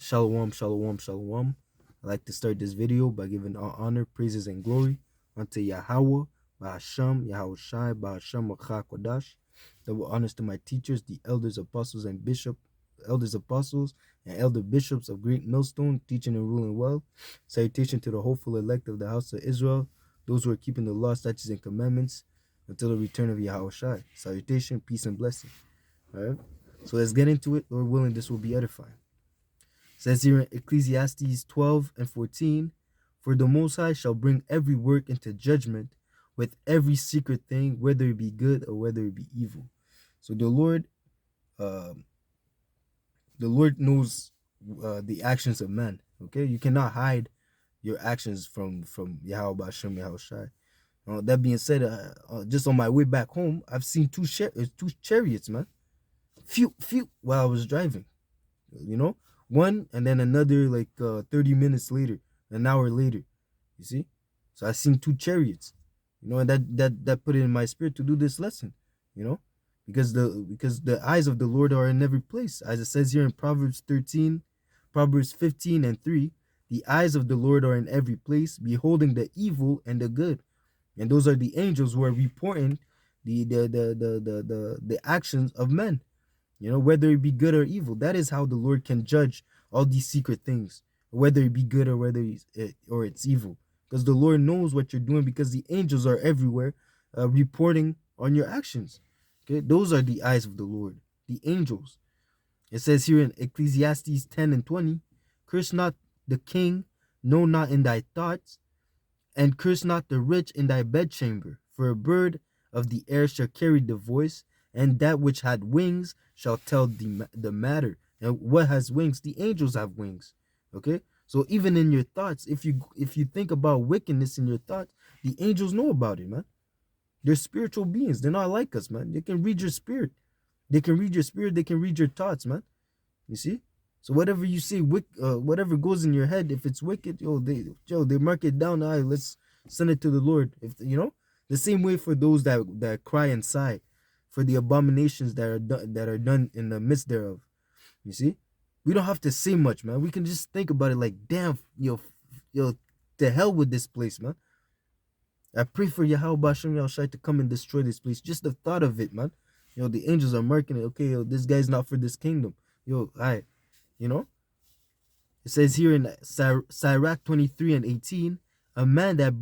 Shalom, shalom, shalom. I'd like to start this video by giving all honor, praises, and glory unto Yahweh, Bahasham, Yahweh Shai, Bahasham, Kodash. Double honors to my teachers, the elders, apostles, and elders, apostles, and elder bishops of Great Millstone, teaching and ruling well. Salutation to the hopeful elect of the house of Israel, those who are keeping the law, statutes, and commandments until the return of Yahweh Shai. Salutation, peace, and blessing. All right. So let's get into it. Lord willing, this will be edifying. Says here in Ecclesiastes 12 and 14, for the Most High shall bring every work into judgment with every secret thing, whether it be good or whether it be evil. So uh, the Lord knows the actions of men. Okay, you cannot hide your actions from Yahweh Bashem Yahweh Shai. That being said, just on my way back home, I've seen two chariots, man. Few while I was driving. You know, one and then another like 30 minutes later, an hour later. You see, so I seen two chariots. You know, and that put it in my spirit to do this lesson. You know, because the eyes of the Lord are in every place, as it says here in Proverbs 13, Proverbs 15 and 3. The eyes of the Lord are in every place, beholding the evil and the good. And those are the angels who are reporting the actions of men, you know, whether it be good or evil. That is how the Lord can judge all these secret things, whether it be good or whether it's evil, because the Lord knows what you're doing, because the angels are everywhere reporting on your actions. Okay, those are the eyes of the Lord, the angels. It says here in Ecclesiastes 10 and 20, curse not the king, no, not in thy thoughts, and curse not the rich in thy bedchamber, for a bird of the air shall carry the voice, and that which had wings shall tell the matter. And what has wings? The angels have wings. Okay, so even in your thoughts, if you think about wickedness in your thoughts, the angels know about it, man. They're spiritual beings. They're not like us, man. They can read your spirit. They can read your spirit. They can read your thoughts, man. You see? So whatever you say, whatever goes in your head, if it's wicked, they mark it down. All right, let's send it to the Lord. If you know, the same way for those that cry and sigh, for the abominations that are done in the midst thereof. You see, we don't have to say much, man. We can just think about it like, damn, to hell with this place, man. I pray for Yahweh Bashem Yahushai to come and destroy this place. Just the thought of it, man. The angels are marking it. Okay, this guy's not for this kingdom. All right. You know, it says here in Sirach 23 and 18, a man that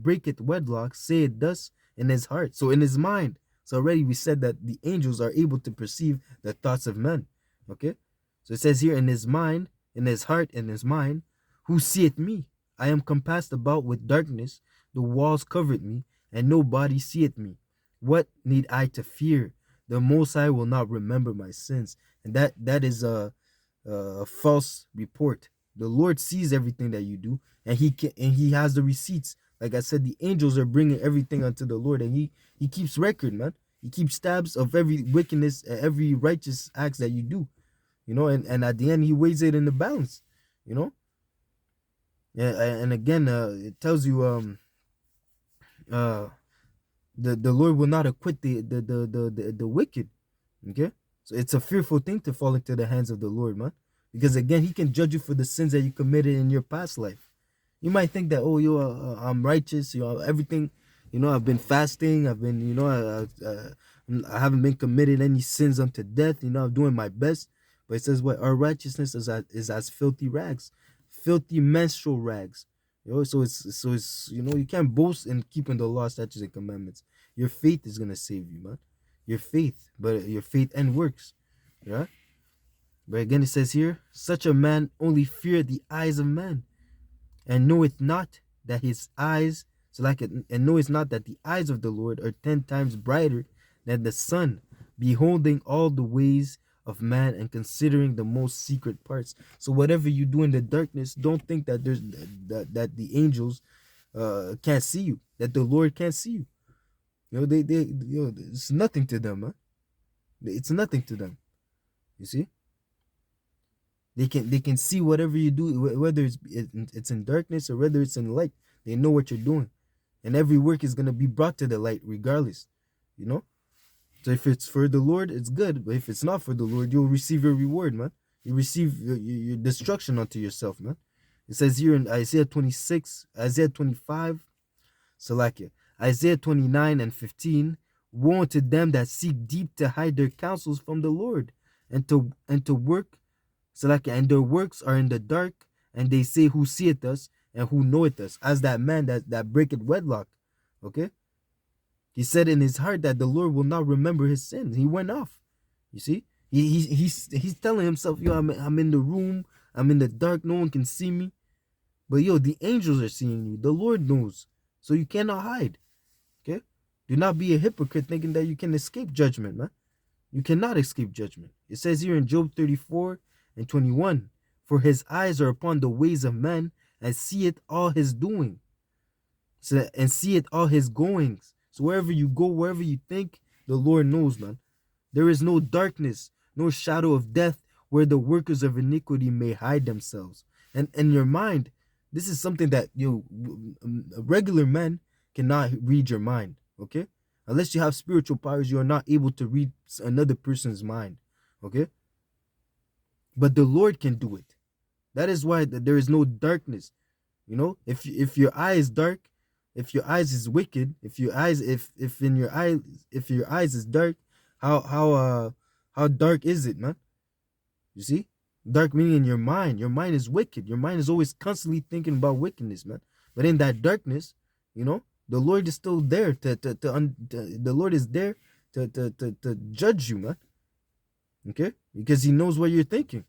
breaketh wedlock saith thus in his heart. So in his mind. So already we said that the angels are able to perceive the thoughts of men. Okay. So it says here in his mind, in his heart, in his mind, who seeth me? I am compassed about with darkness. The walls covered me, and nobody seeth me. What need I to fear? The Most High will not remember my sins. And that is a false report. The Lord sees everything that you do, and he has the receipts. Like I said, the angels are bringing everything unto the Lord, and he keeps record, man. He keeps tabs of every wickedness, every righteous acts that you do, and at the end he weighs it in the balance, you know. Yeah, and again, it tells you the Lord will not acquit the wicked. Okay, so it's a fearful thing to fall into the hands of the Lord, man, because again, he can judge you for the sins that you committed in your past life. You might think that, I'm righteous, everything, I've been fasting, I've been, I haven't been committed any sins unto death, I'm doing my best. But it says what? Our righteousness is as filthy rags, filthy menstrual rags. So it's you can't boast in keeping the law, statutes, and commandments. Your faith is gonna save you, man. Your faith, but your faith and works. Yeah. But again, it says here, such a man only fear the eyes of man, and knoweth not that his eyes, and knoweth not that the eyes of the Lord are 10 times brighter than the sun, beholding all the ways of man and considering the most secret parts. So whatever you do in the darkness, don't think that that the angels can't see you, that the Lord can't see you. It's nothing to them, huh? It's nothing to them. You see? They can see whatever you do, whether it's in darkness or whether it's in light. They know what you're doing, and every work is gonna be brought to the light regardless. So if it's for the Lord, it's good. But if it's not for the Lord, you'll receive your reward, man. You receive your destruction unto yourself, man. It says here in Isaiah 26, Isaiah 25, Salakia, Isaiah 29 and 15, woe unto them that seek deep to hide their counsels from the Lord, and to work, Salakia, and their works are in the dark, and they say, who seeth us, and who knoweth us, as that man that breaketh wedlock. Okay? He said in his heart that the Lord will not remember his sins. He went off. You see? He's telling himself, yo, I'm in the room, I'm in the dark, no one can see me. But yo, the angels are seeing you. The Lord knows. So you cannot hide. Okay? Do not be a hypocrite thinking that you can escape judgment, man. You cannot escape judgment. It says here in Job 34 and 21, for his eyes are upon the ways of men, and seeth all his doing. So, and seeth all his goings. So wherever you go, wherever you think, the Lord knows, man. There is no darkness, no shadow of death where the workers of iniquity may hide themselves. And in your mind, this is something that regular men cannot read your mind, okay? Unless you have spiritual powers, you are not able to read another person's mind, okay? But the Lord can do it. That is why there is no darkness. You know, if your eye is dark, if your eyes is wicked, if your eyes if your eyes is dark, how dark is it, man? You see? Dark meaning in your mind. Your mind is wicked. Your mind is always constantly thinking about wickedness, man. But in that darkness, you know, the Lord is still there the Lord is there to judge you, man. Okay? Because he knows what you're thinking.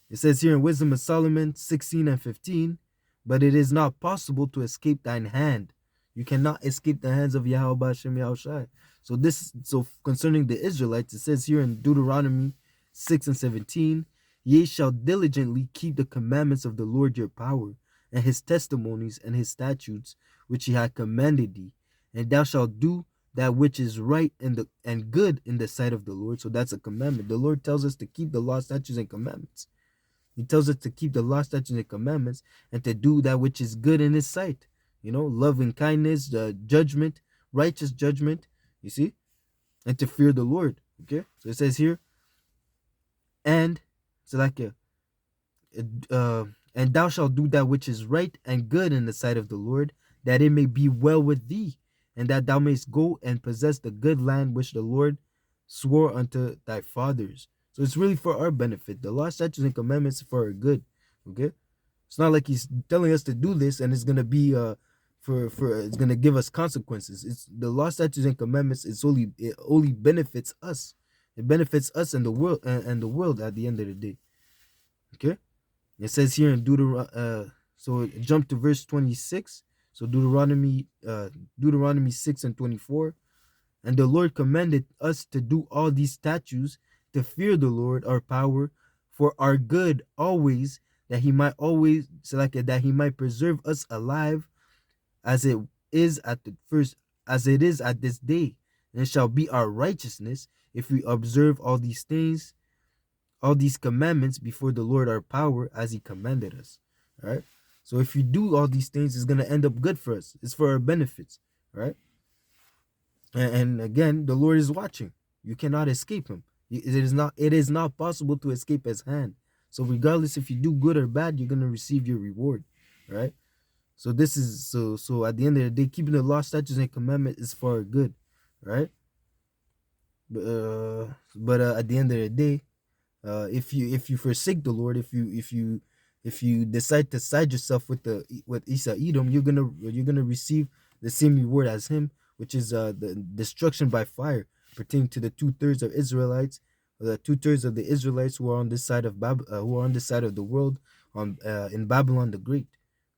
It says here in Wisdom of Solomon 16 and 15, but it is not possible to escape thine hand. You cannot escape the hands of Yahweh Hashem Yahushai. So concerning the Israelites, it says here in Deuteronomy 6 and 17, ye shall diligently keep the commandments of the Lord your power, and his testimonies and his statutes, which he had commanded thee, and thou shalt do that which is right and good in the sight of the Lord. So that's a commandment. The Lord tells us to keep the law, statutes, and commandments. He tells us to keep the law, statutes, and commandments, and to do that which is good in his sight. You know, love and kindness, judgment, righteous judgment, you see, and to fear the Lord. Okay, so it says here, and so like and thou shalt do that which is right and good in the sight of the Lord, that it may be well with thee, and that thou mayst go and possess the good land which the Lord swore unto thy fathers. So it's really for our benefit. The law, statutes, and commandments for our good. Okay, it's not like he's telling us to do this and it's gonna be it's gonna give us consequences. It's the law, statutes, and commandments. It only benefits us. It benefits us and the world and the world at the end of the day. Okay, it says here in Deuteronomy. So jump to verse 26. So Deuteronomy 6 and 24. And the Lord commanded us to do all these statutes, to fear the Lord our power, for our good always, that he might preserve us alive, as it is at this day, and it shall be our righteousness if we observe all these things, all these commandments before the Lord our power, as he commanded us. All right. So if you do all these things, it's gonna end up good for us. It's for our benefits. All right. And again, the Lord is watching. You cannot escape him. It is not possible to escape his hand. So regardless if you do good or bad, you're gonna receive your reward. Right? So this is so at the end of the day, keeping the law, statutes, and commandments is for our good. Right? But at the end of the day, if you forsake the Lord, if you decide to side yourself with Esau Edom, you're gonna receive the same reward as him, which is the destruction by fire, pertaining to the 2/3 of Israelites, the 2/3 of the Israelites who are on this side of who are on this side of the world, in Babylon the Great.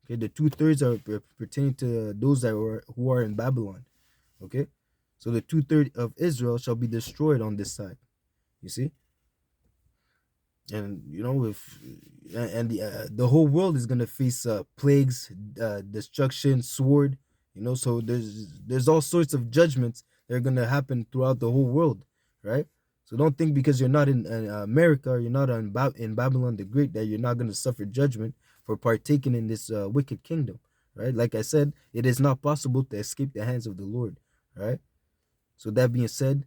Okay, the 2/3 are pertaining to those who are in Babylon. Okay, so the 2/3 of Israel shall be destroyed on this side. You see, and you know the whole world is gonna face plagues, destruction, sword. You know, so there's all sorts of judgments that are gonna happen throughout the whole world, right? So don't think because you're not in America, or you're not in Babylon the Great, that you're not gonna suffer judgment for partaking in this wicked kingdom, right? Like I said, it is not possible to escape the hands of the Lord, right? So that being said,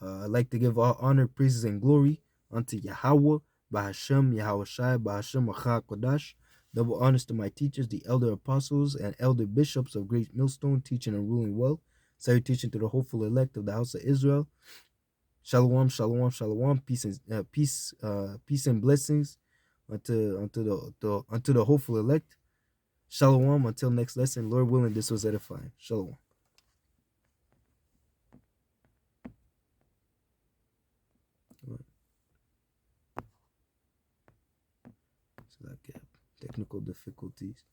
I'd like to give all honor, praises, and glory unto Yahweh, Bahashem, Yahweh Shai, Bahashem, Achah Kodash. Double honors to my teachers, the elder apostles and elder bishops of Great Millstone, teaching and ruling well. Salutation to the hopeful elect of the house of Israel. Shalom, shalom, shalom. Peace and peace and blessings unto the hopeful elect. Shalom. Until next lesson, Lord willing, this was edifying. Shalom. So that technical difficulties.